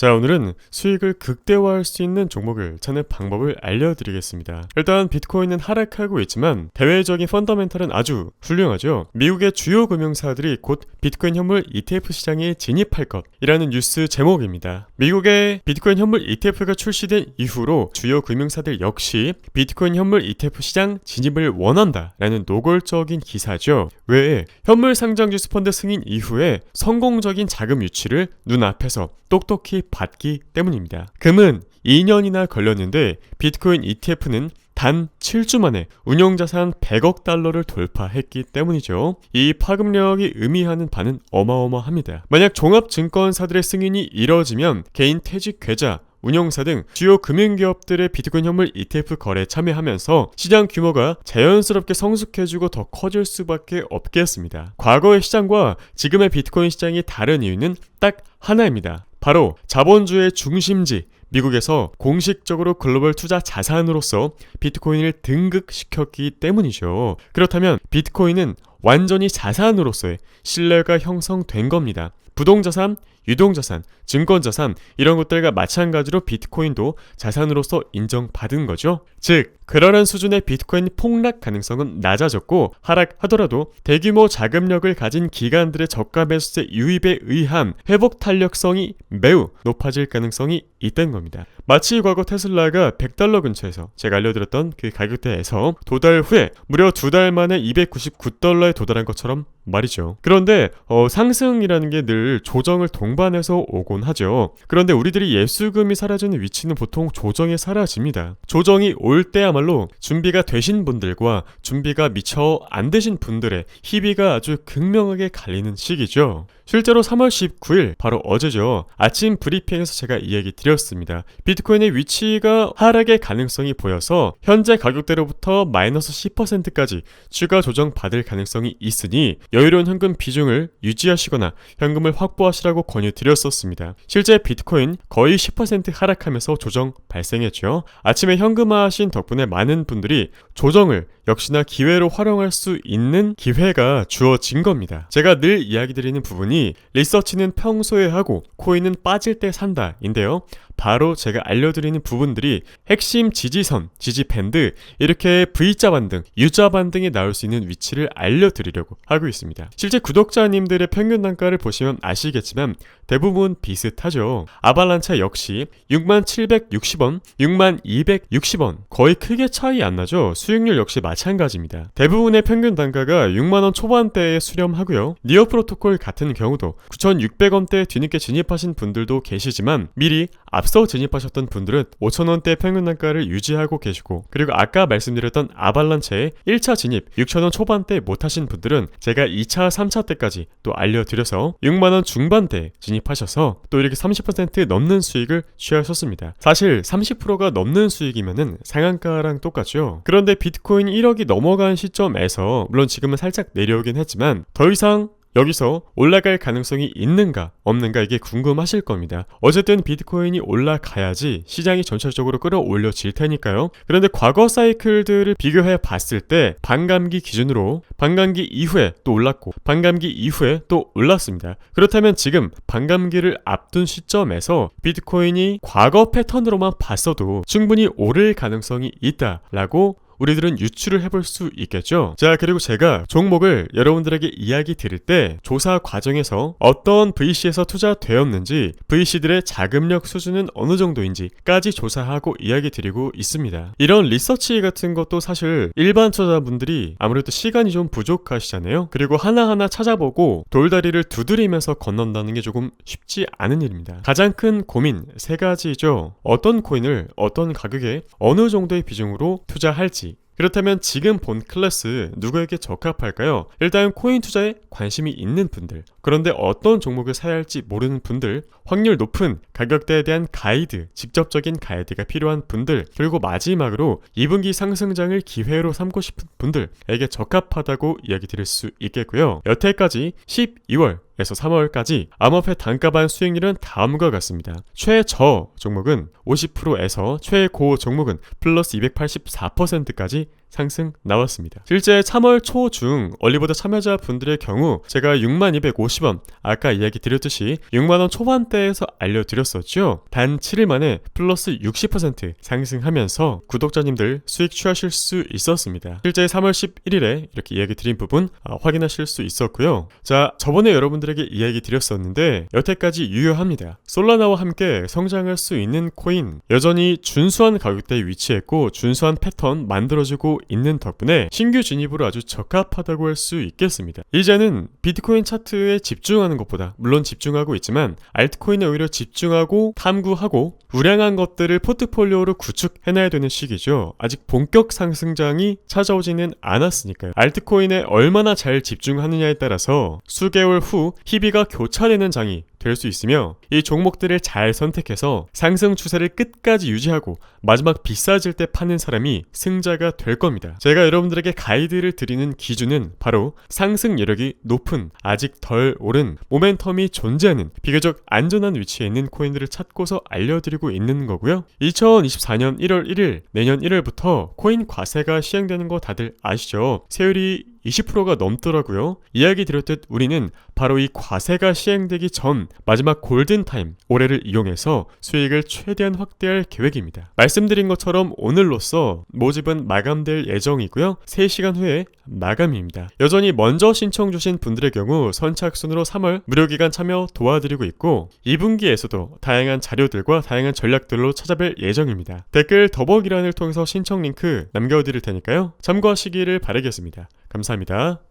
자, 오늘은 수익을 극대화할 수 있는 종목을 찾는 방법을 알려드리겠습니다. 일단 비트코인은 하락하고 있지만 대외적인 펀더멘탈은 아주 훌륭하죠. 미국의 주요 금융사들이 곧 비트코인 현물 ETF 시장에 진입할 것이라는 뉴스 제목입니다. 미국의 비트코인 현물 ETF가 출시된 이후로 주요 금융사들 역시 비트코인 현물 ETF 시장 진입을 원한다라는 노골적인 기사죠. 왜? 현물 상장 주스 펀드 승인 이후에 성공적인 자금 유치를 눈앞에서 똑똑히 봤기 때문입니다. 금은 2년이나 걸렸는데 비트코인 ETF는 단 7주 만에 운용자산 100억 달러를 돌파했기 때문이죠. 이 파급력이 의미하는 바는 어마어마합니다. 만약 종합증권사들의 승인이 이뤄지면 개인 퇴직 계좌, 운용사 등 주요 금융기업들의 비트코인 현물 ETF 거래에 참여하면서 시장 규모가 자연스럽게 성숙해지고 더 커질 수밖에 없겠습니다. 과거의 시장과 지금의 비트코인 시장이 다른 이유는 딱 하나입니다. 바로 자본주의 중심지 미국에서 공식적으로 글로벌 투자 자산으로서 비트코인을 등극시켰기 때문이죠. 그렇다면 비트코인은 완전히 자산으로서의 신뢰가 형성된 겁니다. 부동자산, 유동자산, 증권자산 이런 것들과 마찬가지로 비트코인도 자산으로서 인정받은 거죠. 즉, 그러한 수준의 비트코인 폭락 가능성은 낮아졌고 하락하더라도 대규모 자금력을 가진 기관들의 저가 매수세 유입에 의한 회복 탄력성이 매우 높아질 가능성이 있다는 겁니다. 마치 과거 테슬라가 $100 근처에서 제가 알려드렸던 그 가격대에서 도달 후에 무려 2달 만에 $299에 도달한 것처럼 말이죠. 그런데 상승이라는 게 늘 조정을 동반해서 오곤 하죠. 그런데 우리들이 예수금이 사라지는 위치는 보통 조정에 사라집니다. 조정이 올 때야말로 준비가 되신 분들과 준비가 미처 안 되신 분들의 희비가 아주 극명하게 갈리는 시기죠. 실제로 3월 19일 바로 어제죠. 아침 브리핑에서 제가 이야기 드렸습니다. 비트코인의 위치가 하락의 가능성이 보여서 현재 가격대로부터 마이너스 10%까지 추가 조정 받을 가능성이 있으니 여유로운 현금 비중을 유지하시거나 현금을 확보하시라고 권유드렸었습니다. 실제 비트코인 거의 10% 하락하면서 조정 발생했죠. 아침에 현금화하신 덕분에 많은 분들이 조정을 역시나 기회로 활용할 수 있는 기회가 주어진 겁니다. 제가 늘 이야기 드리는 부분이 리서치는 평소에 하고 코인은 빠질 때 산다 인데요. 바로 제가 알려드리는 부분들이 핵심 지지선, 지지밴드, 이렇게 V자 반등, U자 반등이 나올 수 있는 위치를 알려드리려고 하고 있습니다. 실제 구독자님들의 평균 단가를 보시면 아시겠지만 대부분 비슷하죠. 아발란차 역시 6760원, 6260원 거의 크게 차이 안 나죠. 수익률 역시 마찬가지입니다. 대부분의 평균 단가가 6만원 초반대에 수렴하고요. 니어 프로토콜 같은 경우도 9600원대 뒤늦게 진입하신 분들도 계시지만 미리 앞서 진입하셨던 분들은 5,000원대 평균 단가를 유지하고 계시고, 그리고 아까 말씀드렸던 아발란체의 1차 진입 6,000원 초반대 못하신 분들은 제가 2차, 3차 때까지 또 알려드려서 6만원 중반대 진입하셔서 또 이렇게 30% 넘는 수익을 취하셨습니다. 사실 30%가 넘는 수익이면은 상한가랑 똑같죠. 그런데 비트코인 1억이 넘어간 시점에서 물론 지금은 살짝 내려오긴 했지만 더 이상 여기서 올라갈 가능성이 있는가 없는가 이게 궁금하실 겁니다. 어쨌든 비트코인이 올라가야지 시장이 전체적으로 끌어올려질 테니까요. 그런데 과거 사이클들을 비교해 봤을 때 반감기 기준으로 반감기 이후에 또 올랐고 반감기 이후에 또 올랐습니다. 그렇다면 지금 반감기를 앞둔 시점에서 비트코인이 과거 패턴으로만 봤어도 충분히 오를 가능성이 있다라고 우리들은 유추를 해볼 수 있겠죠. 자, 그리고 제가 종목을 여러분들에게 이야기 드릴 때 조사 과정에서 어떤 VC에서 투자되었는지, VC들의 자금력 수준은 어느 정도인지까지 조사하고 이야기 드리고 있습니다. 이런 리서치 같은 것도 사실 일반 투자자분들이 아무래도 시간이 좀 부족하시잖아요. 그리고 하나하나 찾아보고 돌다리를 두드리면서 건넌다는 게 조금 쉽지 않은 일입니다. 가장 큰 고민 3가지죠. 어떤 코인을 어떤 가격에 어느 정도의 비중으로 투자할지. 그렇다면 지금 본 클래스 누구에게 적합할까요? 일단 코인 투자에 관심이 있는 분들, 그런데 어떤 종목을 사야 할지 모르는 분들, 확률 높은 가격대에 대한 가이드, 직접적인 가이드가 필요한 분들, 그리고 마지막으로 2분기 상승장을 기회로 삼고 싶은 분들에게 적합하다고 이야기 드릴 수 있겠고요. 여태까지 12월 에서 3월까지 암호화폐 단가반 수익률은 다음과 같습니다. 최저 종목은 50%에서 최고 종목은 플러스 284%까지 상승 나왔습니다. 실제 3월 초중 얼리버드 참여자분들의 경우 제가 6250원, 아까 이야기 드렸듯이 6만원 초반대에서 알려드렸었죠. 단 7일 만에 플러스 60% 상승하면서 구독자님들 수익 취하실 수 있었습니다. 실제 3월 11일에 이렇게 이야기 드린 부분 확인하실 수 있었고요. 자, 저번에 여러분들에게 이야기 드렸었는데 여태까지 유효합니다. 솔라나와 함께 성장할 수 있는 코인, 여전히 준수한 가격대에 위치했고 준수한 패턴 만들어주고 있는 덕분에 신규 진입으로 아주 적합하다고 할 수 있겠습니다. 이제는 비트코인 차트에 집중하는 것보다, 물론 집중하고 있지만 알트코인에 오히려 집중하고 탐구하고 우량한 것들을 포트폴리오로 구축해놔야 되는 시기죠. 아직 본격 상승장이 찾아오지는 않았으니까요. 알트코인에 얼마나 잘 집중하느냐에 따라서 수개월 후 희비가 교차되는 장이 될 수 있으며, 이 종목들을 잘 선택해서 상승 추세를 끝까지 유지하고 마지막 비싸질 때 파는 사람이 승자가 될 겁니다. 제가 여러분들에게 가이드를 드리는 기준은 바로 상승 여력이 높은, 아직 덜 오른, 모멘텀이 존재하는 비교적 안전한 위치에 있는 코인들을 찾고서 알려드리고 있는 거고요. 2024년 1월 1일, 내년 1월부터 코인 과세가 시행되는 거 다들 아시죠? 세율이 20%가 넘더라고요. 이야기 드렸듯 우리는 바로 이 과세가 시행되기 전 마지막 골든타임, 올해를 이용해서 수익을 최대한 확대할 계획입니다. 말씀드린 것처럼 오늘로써 모집은 마감될 예정이고요. 3시간 후에 마감입니다. 여전히 먼저 신청 주신 분들의 경우 선착순으로 3월 무료기간 참여 도와드리고 있고 2분기에서도 다양한 자료들과 다양한 전략들로 찾아뵐 예정입니다. 댓글 더보기란을 통해서 신청 링크 남겨드릴 테니까요. 참고하시기를 바라겠습니다. 감사합니다.